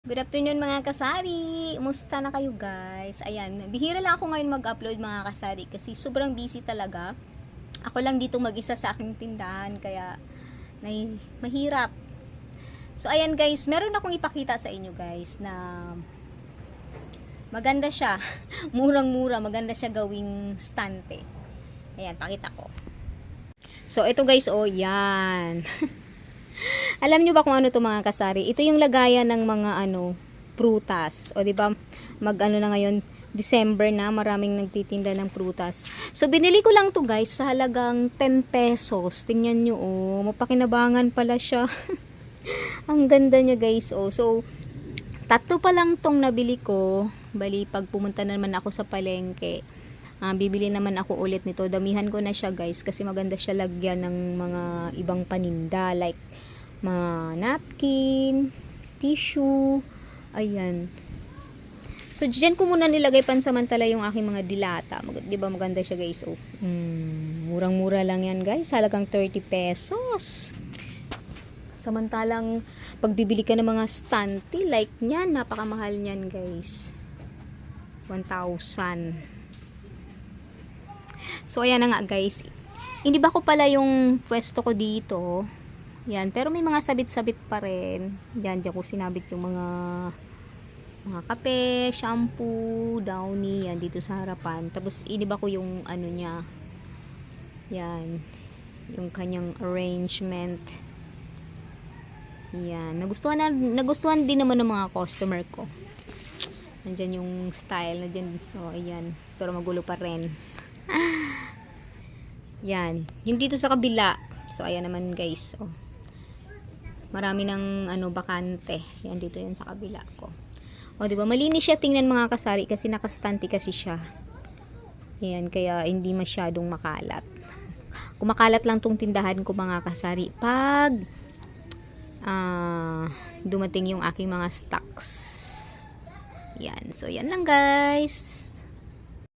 Good afternoon mga kasari! Musta na kayo guys? Ayan, bihira lang ako ngayon mag-upload mga kasari kasi sobrang busy talaga. Ako lang dito mag-isa sa aking tindahan kaya mahirap. So ayan guys, meron akong ipakita sa inyo guys na maganda siya. Murang-mura, maganda siya gawing stante. Ayan, pakita ko. So ito guys, oh yan. Alam nyo ba kung ano to mga kasari? Ito yung lagayan ng mga prutas. O di ba? Mag-ano na ngayon, December na, maraming nagtitinda ng prutas. So binili ko lang to guys sa halagang 10 pesos. Tingnan nyo oh, mapakinabangan pala siya. Ang ganda niya guys oh. So tatlo pa lang tong nabili ko. Bali pag pumunta naman ako sa palengke, bibili naman ako ulit nito. Damihan ko na siya guys kasi maganda siya lagyan ng mga ibang paninda like mga napkin, tissue, ayan. So diyan ko muna nilagay pansamantala yung aking mga dilata. Di ba maganda siya guys oh. Murang-mura lang yan guys, halagang 30 pesos. Samantalang pagbibili ka ng mga stante like niyan, napakamahal niyan guys. 1,000. So ayan na nga guys. Hindi ba ko pala yung pwesto ko dito? Yan, pero may mga sabit-sabit pa rin. Diyan ko sinabit yung mga kape, shampoo, downy, yan dito sa harapan. Tapos iniba ko yung ano niya. Yan, yung kanyang arrangement. Yan, nagustuhan din naman ng mga customer ko. Nandiyan yung style, nandiyan, oh ayan, pero magulo pa rin. Yan, yung dito sa kabila. So ayan naman guys, oh. Marami ng bakante. Yan dito yan sa kabila ko. O di ba malinis siya tingnan mga kasari kasi nakastante kasi siya. Ayan, kaya hindi masyadong makalat. Kumakalat lang tong tindahan ko mga kasari pag dumating yung aking mga stocks. Yan, so yan lang guys.